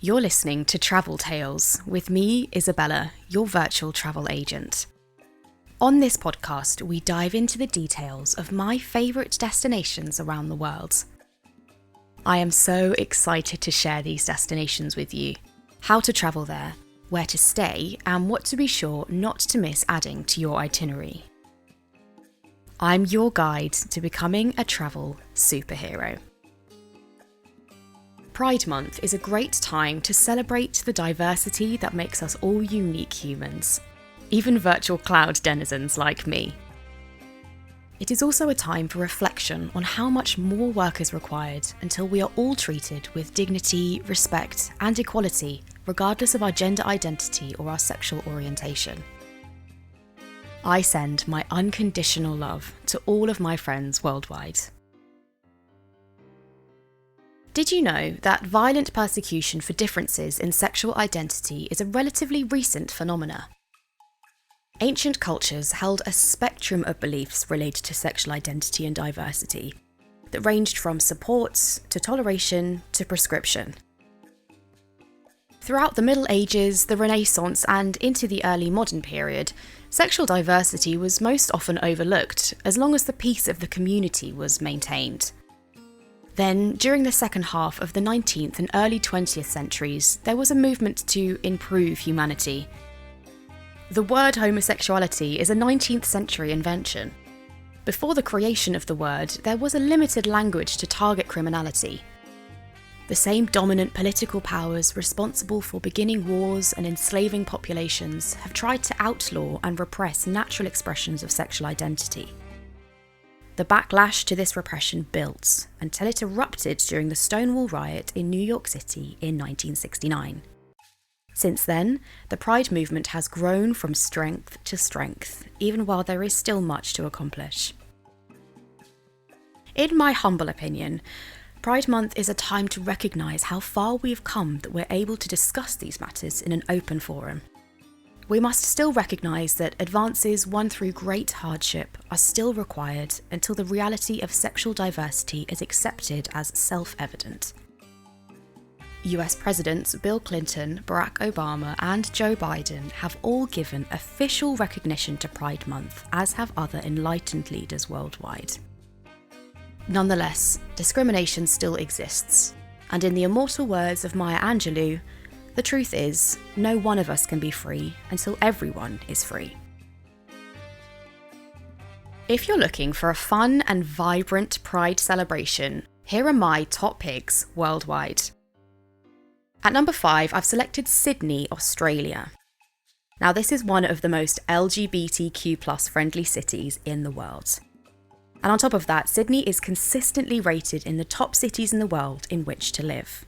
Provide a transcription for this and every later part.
You're listening to Travel Tales with me, Isabella, your virtual travel agent. On this podcast, we dive into the details of my favourite destinations around the world. I am so excited to share these destinations with you, how to travel there, where to stay, and what to be sure not to miss adding to your itinerary. I'm your guide to becoming a travel superhero. Pride Month is a great time to celebrate the diversity that makes us all unique humans, even virtual cloud denizens like me. It is also a time for reflection on how much more work is required until we are all treated with dignity, respect, and equality, regardless of our gender identity or our sexual orientation. I send my unconditional love to all of my friends worldwide. Did you know that violent persecution for differences in sexual identity is a relatively recent phenomena? Ancient cultures held a spectrum of beliefs related to sexual identity and diversity that ranged from support to toleration to prescription. Throughout the Middle Ages, the Renaissance, and into the early modern period, sexual diversity was most often overlooked as long as the peace of the community was maintained. Then, during the second half of the 19th and early 20th centuries, there was a movement to improve humanity. The word homosexuality is a 19th century invention. Before the creation of the word, there was a limited language to target criminality. The same dominant political powers responsible for beginning wars and enslaving populations have tried to outlaw and repress natural expressions of sexual identity. The backlash to this repression built until it erupted during the Stonewall riot in New York City in 1969. Since then, the Pride movement has grown from strength to strength, even while there is still much to accomplish. In my humble opinion, Pride Month is a time to recognise how far we have come that we're able to discuss these matters in an open forum. We must still recognise that advances won through great hardship are still required until the reality of sexual diversity is accepted as self-evident. US Presidents Bill Clinton, Barack Obama, and Joe Biden have all given official recognition to Pride Month, as have other enlightened leaders worldwide. Nonetheless, discrimination still exists, and in the immortal words of Maya Angelou, the truth is, no one of us can be free until everyone is free. If you're looking for a fun and vibrant Pride celebration, here are my top picks worldwide. At number 5, I've selected Sydney, Australia. Now, this is one of the most LGBTQ+ friendly cities in the world. And on top of that, Sydney is consistently rated in the top cities in the world in which to live.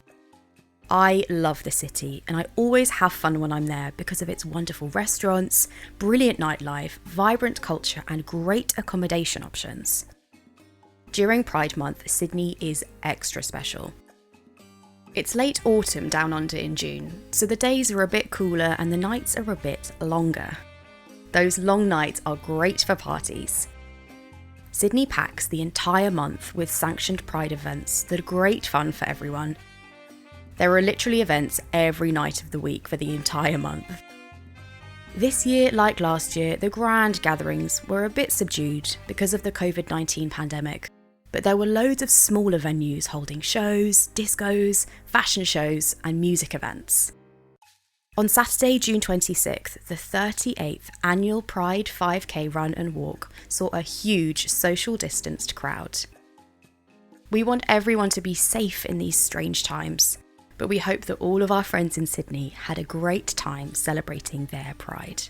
I love the city, and I always have fun when I'm there because of its wonderful restaurants, brilliant nightlife, vibrant culture, and great accommodation options. During Pride Month, Sydney is extra special. It's late autumn down under in June, so the days are a bit cooler and the nights are a bit longer. Those long nights are great for parties. Sydney packs the entire month with sanctioned Pride events that are great fun for everyone. There are literally events every night of the week for the entire month. This year, like last year, the grand gatherings were a bit subdued because of the COVID-19 pandemic, but there were loads of smaller venues holding shows, discos, fashion shows, and music events. On Saturday, June 26th, the 38th annual Pride 5K run and walk saw a huge social distanced crowd. We want everyone to be safe in these strange times, but we hope that all of our friends in Sydney had a great time celebrating their Pride.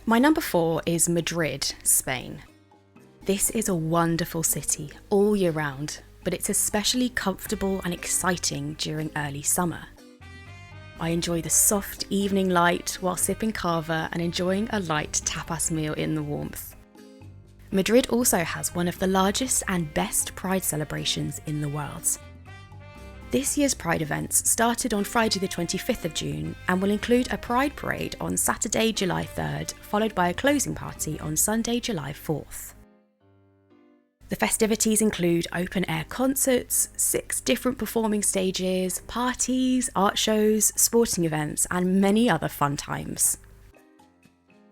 My number 4 is Madrid, Spain. This is a wonderful city all year round, but it's especially comfortable and exciting during early summer. I enjoy the soft evening light while sipping cava and enjoying a light tapas meal in the warmth. Madrid also has one of the largest and best Pride celebrations in the world. This year's Pride events started on Friday the 25th of June and will include a Pride parade on Saturday, July 3rd, followed by a closing party on Sunday, July 4th. The festivities include open-air concerts, 6 different performing stages, parties, art shows, sporting events, and many other fun times.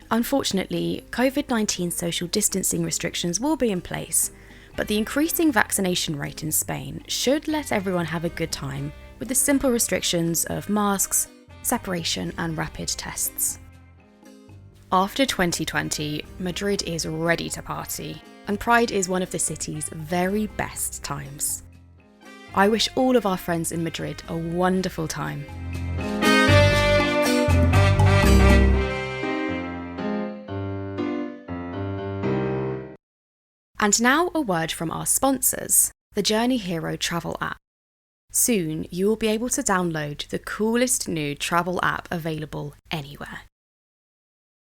Unfortunately, COVID-19 social distancing restrictions will be in place, but the increasing vaccination rate in Spain should let everyone have a good time with the simple restrictions of masks, separation, and rapid tests. After 2020, Madrid is ready to party, and Pride is one of the city's very best times. I wish all of our friends in Madrid a wonderful time. And now a word from our sponsors, the Journey Hero travel app. Soon you will be able to download the coolest new travel app available anywhere.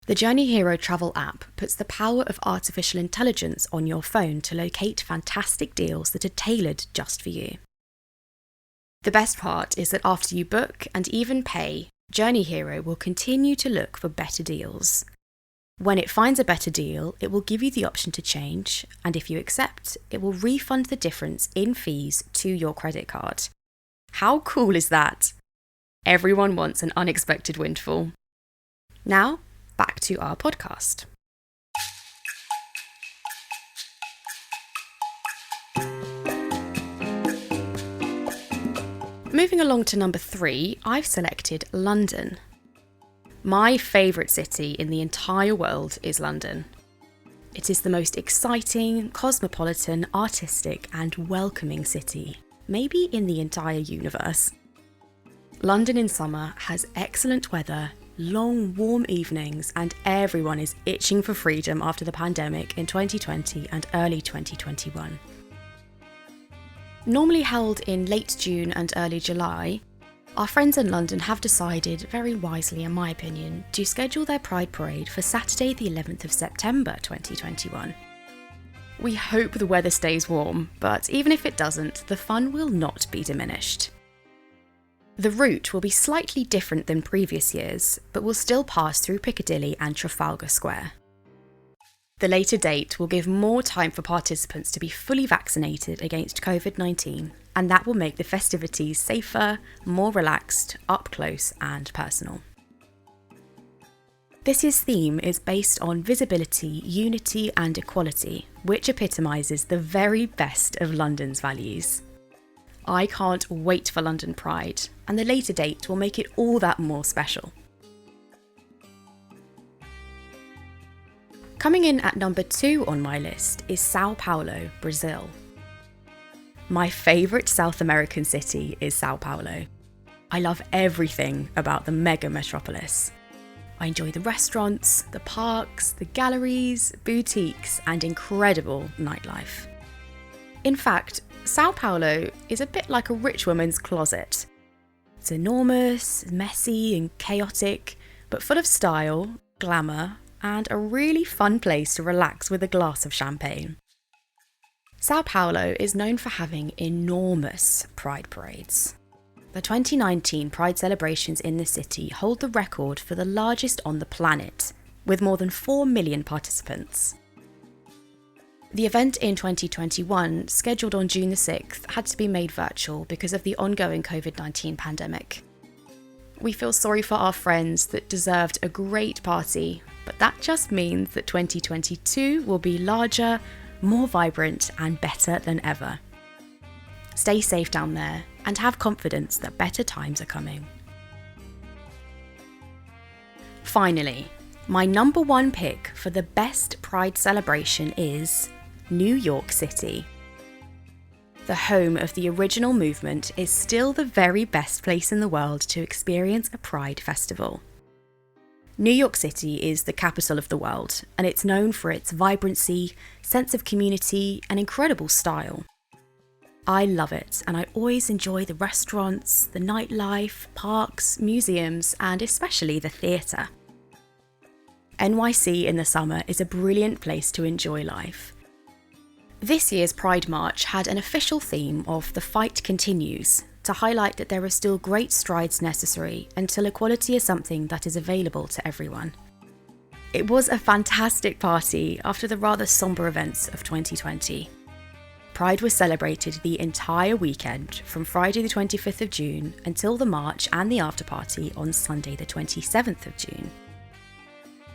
The Journey Hero travel app puts the power of artificial intelligence on your phone to locate fantastic deals that are tailored just for you. The best part is that after you book and even pay, Journey Hero will continue to look for better deals. When it finds a better deal, it will give you the option to change, and if you accept, it will refund the difference in fees to your credit card. How cool is that? Everyone wants an unexpected windfall. Now, back to our podcast. Moving along to number 3, I've selected London. My favourite city in the entire world is London. It is the most exciting, cosmopolitan, artistic, and welcoming city, maybe in the entire universe. London in summer has excellent weather, long, warm evenings, and everyone is itching for freedom after the pandemic in 2020 and early 2021. Normally held in late June and early July, our friends in London have decided, very wisely in my opinion, to schedule their Pride Parade for Saturday the 11th of September 2021. We hope the weather stays warm, but even if it doesn't, the fun will not be diminished. The route will be slightly different than previous years, but will still pass through Piccadilly and Trafalgar Square. The later date will give more time for participants to be fully vaccinated against COVID-19, and that will make the festivities safer, more relaxed, up close and personal. This year's theme is based on visibility, unity and equality, which epitomises the very best of London's values. I can't wait for London Pride, and the later date will make it all that more special. Coming in at number 2 on my list is Sao Paulo, Brazil. My favourite South American city is Sao Paulo. I love everything about the mega metropolis. I enjoy the restaurants, the parks, the galleries, boutiques, and incredible nightlife. In fact, Sao Paulo is a bit like a rich woman's closet. It's enormous, messy, and chaotic, but full of style, glamour, and a really fun place to relax with a glass of champagne. Sao Paulo is known for having enormous pride parades. The 2019 Pride celebrations in the city hold the record for the largest on the planet, with more than 4 million participants. The event in 2021, scheduled on June the 6th, had to be made virtual because of the ongoing COVID-19 pandemic. We feel sorry for our friends that deserved a great party, but that just means that 2022 will be larger, more vibrant, and better than ever. Stay safe down there and have confidence that better times are coming. Finally, my number 1 pick for the best Pride celebration is New York City. The home of the original movement is still the very best place in the world to experience a Pride festival. New York City is the capital of the world, and it's known for its vibrancy, sense of community, and incredible style. I love it, and I always enjoy the restaurants, the nightlife, parks, museums, and especially the theatre. NYC in the summer is a brilliant place to enjoy life. This year's Pride March had an official theme of "The Fight Continues," to highlight that there are still great strides necessary until equality is something that is available to everyone. It was a fantastic party after the rather sombre events of 2020. Pride was celebrated the entire weekend from Friday the 25th of June until the march and the after party on Sunday the 27th of June.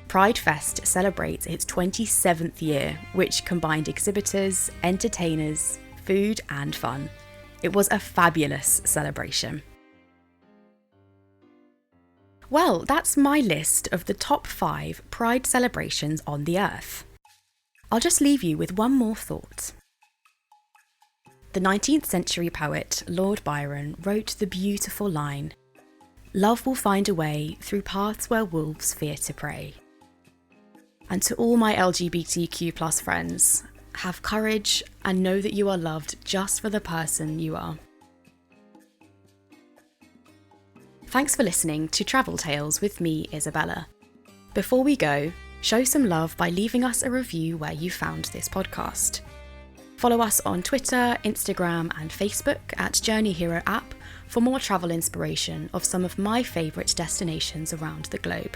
Pride Fest celebrates its 27th year, which combined exhibitors, entertainers, food and fun. It was a fabulous celebration. Well, that's my list of the top 5 Pride celebrations on the earth. I'll just leave you with one more thought. The 19th century poet Lord Byron wrote the beautiful line, "Love will find a way through paths where wolves fear to prey." And to all my LGBTQ+ friends, have courage and know that you are loved just for the person you are. Thanks for listening to Travel Tales with me, Isabella. Before we go, show some love by leaving us a review where you found this podcast. Follow us on Twitter, Instagram and Facebook at Journey Hero app for more travel inspiration of some of my favourite destinations around the globe.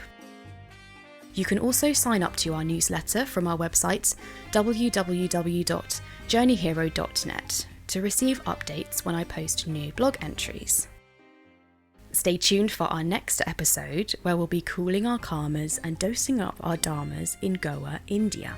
You can also sign up to our newsletter from our website www.journeyhero.net to receive updates when I post new blog entries. Stay tuned for our next episode where we'll be cooling our karmas and dosing up our dharmas in Goa, India.